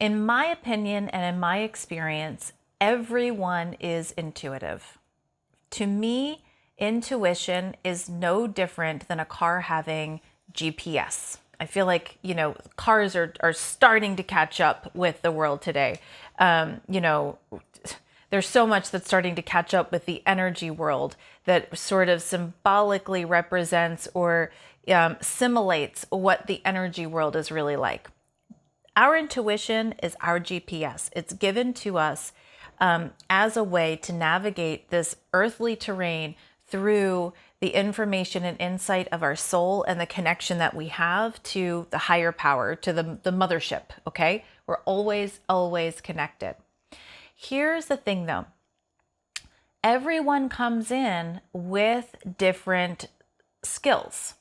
In my opinion and in my experience, everyone is intuitive. To me, intuition is no different than a car having GPS. I feel like, cars are starting to catch up with the world today. There's so much that's starting to catch up with the energy world that sort of symbolically represents or simulates what the energy world is really like. Our intuition is our GPS. It's given to us as a way to navigate this earthly terrain through the information and insight of our soul and the connection that we have to the higher power, to the mothership, okay? We're always, always connected. Here's the thing though. Everyone comes in with different skills.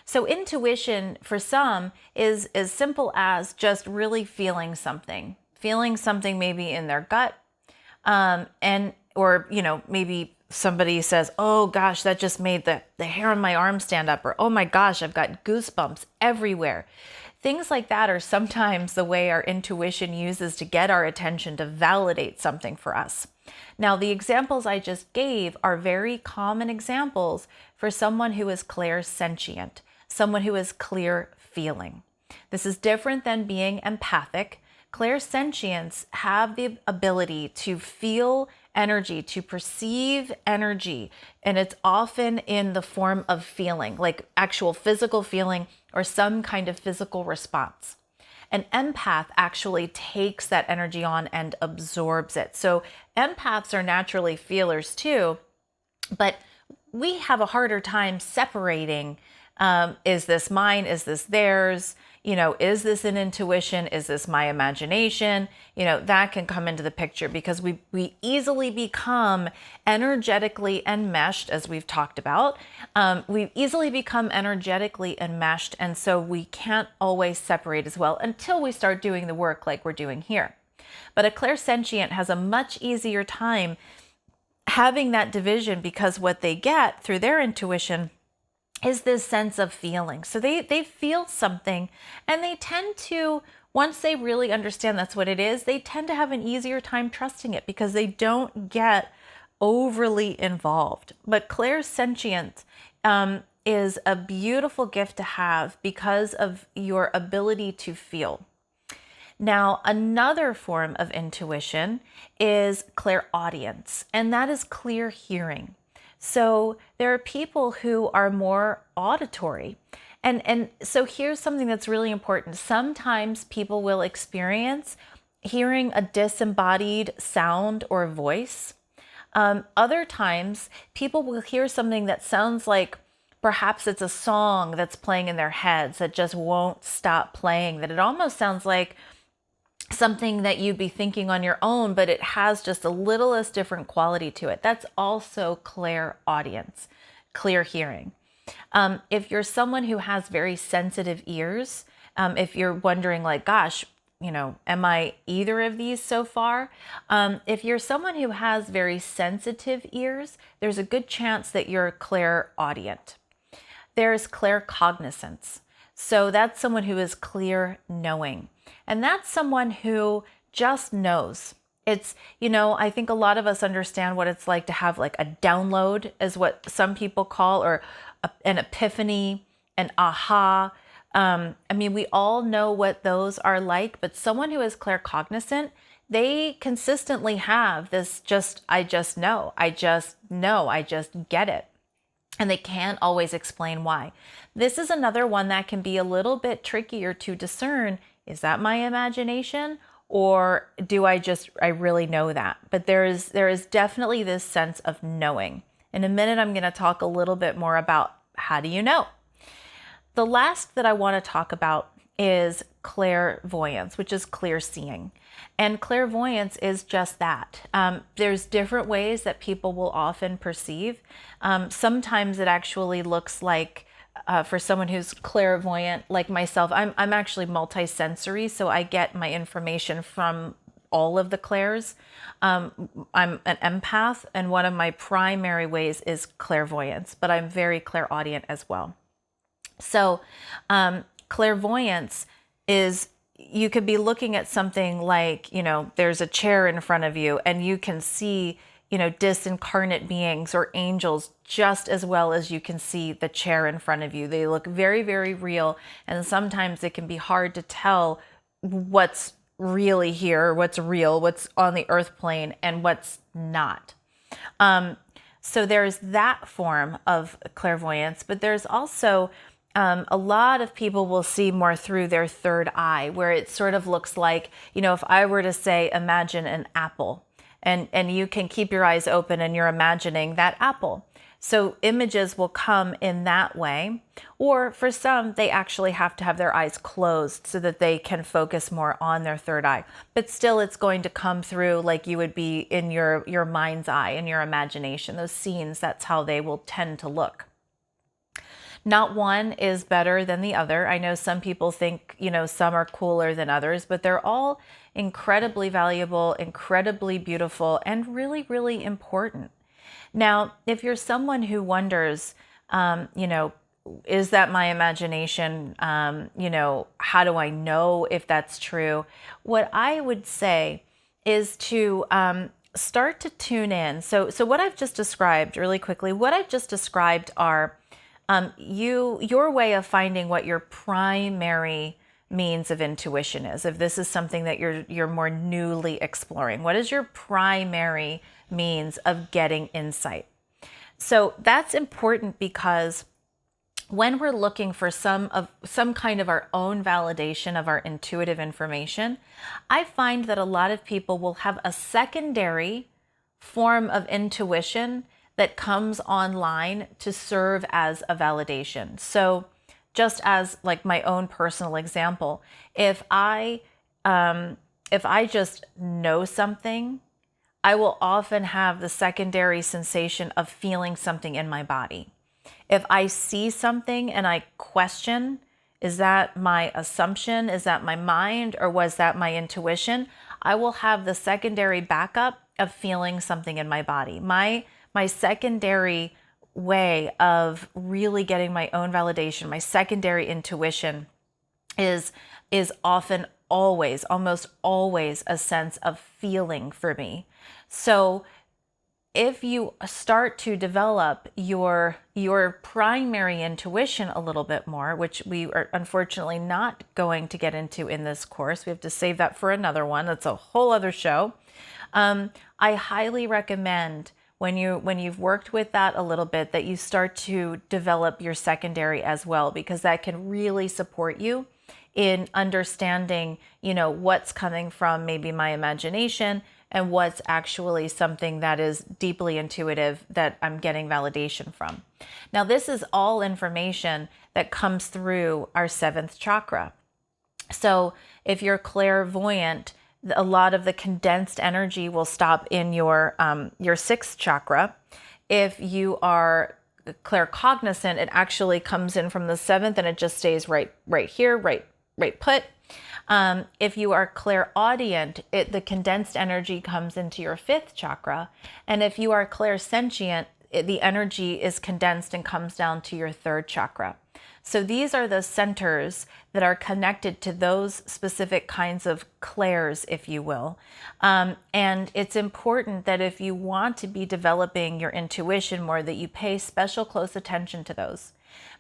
So intuition for some is as simple as just really feeling something maybe in their gut. Maybe somebody says, oh gosh, that just made the hair on my arm stand up, or oh my gosh, I've got goosebumps everywhere. Things like that are sometimes the way our intuition uses to get our attention, to validate something for us. Now, the examples I just gave are very common examples for someone who is clairsentient, someone who is clear feeling. This is different than being empathic. Clairsentients have the ability to feel energy, to perceive energy, and it's often in the form of feeling, like actual physical feeling or some kind of physical response. An empath actually takes that energy on and absorbs it. So empaths are naturally feelers too, but we have a harder time separating, is this mine? Is this theirs? Is this an intuition? Is this my imagination? That can come into the picture because we easily become energetically enmeshed, as we've talked about. We easily become energetically enmeshed, and so we can't always separate as well until we start doing the work like we're doing here. But a clairsentient has a much easier time having that division because what they get through their intuition is this sense of feeling. So they feel something, and they tend to, once they really understand that's what it is, they tend to have an easier time trusting it because they don't get overly involved. But clairsentience is a beautiful gift to have because of your ability to feel. Now, another form of intuition is clairaudience, and that is clear hearing. So there are people who are more auditory. And so here's something that's really important. Sometimes people will experience hearing a disembodied sound or voice. Other times people will hear something that sounds like perhaps it's a song that's playing in their heads that just won't stop playing, that it almost sounds like something that you'd be thinking on your own, but it has just a littlest different quality to it. That's also clairaudience, clear hearing. If you're someone who has very sensitive ears, if you're wondering like, gosh, am I either of these so far? If you're someone who has very sensitive ears, there's a good chance that you're clairaudient. There's claircognizance. So that's someone who is clear knowing. And that's someone who just knows. It's, I think a lot of us understand what it's like to have like a download, is what some people call, or an epiphany, an aha. We all know what those are like, but someone who is claircognizant, they consistently have this I just know, I just get it. And they can't always explain why. This is another one that can be a little bit trickier to discern. Is that my imagination, or do I really know that? But there is definitely this sense of knowing. In a minute, I'm going to talk a little bit more about how do you know. The last that I want to talk about is clairvoyance, which is clear seeing. And clairvoyance is just that. There's different ways that people will often perceive. Sometimes it actually looks like, for someone who's clairvoyant like myself, I'm actually multisensory, so I get my information from all of the clairs. I'm an empath, and one of my primary ways is clairvoyance, but I'm very clairaudient as well. So clairvoyance is you could be looking at something like, there's a chair in front of you and you can see, disincarnate beings or angels just as well as you can see the chair in front of you. They look very, very real. And sometimes it can be hard to tell what's really here, what's real, what's on the earth plane, and what's not. So there's that form of clairvoyance, but there's also a lot of people will see more through their third eye, where it sort of looks like, if I were to say, imagine an apple, and you can keep your eyes open and you're imagining that apple. So images will come in that way. Or for some, they actually have to have their eyes closed so that they can focus more on their third eye. But still, it's going to come through like you would be in your mind's eye, in your imagination. Those scenes, that's how they will tend to look. Not one is better than the other. I know some people think, some are cooler than others, but they're all incredibly valuable, incredibly beautiful, and really, really important. Now, if you're someone who wonders, is that my imagination? How do I know if that's true? What I would say is to start to tune in. So what I've just described really quickly, what I've just described are your way of finding what your primary means of intuition is. If this is something that you're more newly exploring, what is your primary means of getting insight? So that's important because when we're looking for some kind of our own validation of our intuitive information, I find that a lot of people will have a secondary form of intuition that comes online to serve as a validation. So just as like my own personal example, if I just know something, I will often have the secondary sensation of feeling something in my body. If I see something and I question, is that my assumption? Is that my mind? Or was that my intuition? I will have the secondary backup of feeling something in my body. My secondary way of really getting my own validation, my secondary intuition is often always, almost always a sense of feeling for me. So if you start to develop your primary intuition a little bit more, which we are unfortunately not going to get into in this course, we have to save that for another one. That's a whole other show. I highly recommend when you've worked with that a little bit, that you start to develop your secondary as well, because that can really support you in understanding, what's coming from maybe my imagination and what's actually something that is deeply intuitive that I'm getting validation from. Now, this is all information that comes through our 7th chakra. So if you're clairvoyant, a lot of the condensed energy will stop in your 6th chakra. If you are claircognizant, it actually comes in from the 7th and it just stays right here, right put. If you are clairaudient, the condensed energy comes into your 5th chakra. And if you are clairsentient, the energy is condensed and comes down to your 3rd chakra. So these are the centers that are connected to those specific kinds of clairs, if you will. And it's important that if you want to be developing your intuition more, that you pay special close attention to those.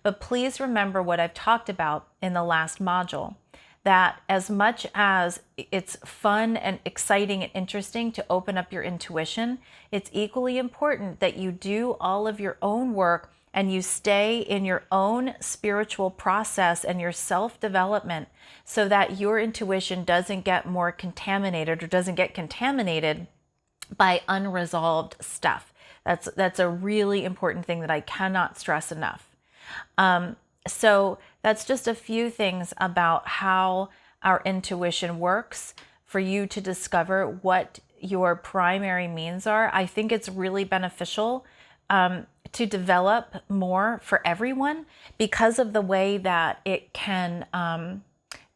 But please remember what I've talked about in the last module, that as much as it's fun and exciting and interesting to open up your intuition, it's equally important that you do all of your own work and you stay in your own spiritual process and your self-development so that your intuition doesn't get more contaminated or doesn't get contaminated by unresolved stuff. That's a really important thing that I cannot stress enough. So that's just a few things about how our intuition works for you to discover what your primary means are. I think it's really beneficial to develop more for everyone because of the way that it can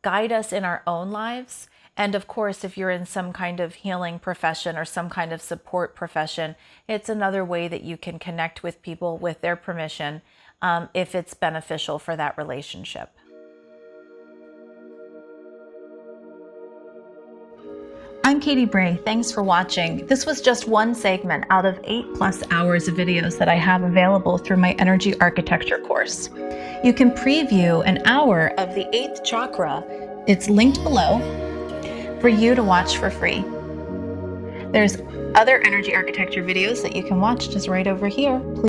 guide us in our own lives. And of course, if you're in some kind of healing profession or some kind of support profession, it's another way that you can connect with people with their permission if it's beneficial for that relationship. I'm Katie Bray. Thanks for watching. This was just one segment out of 8+ hours of videos that I have available through my energy architecture course. You can preview an hour of the 8th chakra. It's linked below for you to watch for free. There's other energy architecture videos that you can watch just right over here. Please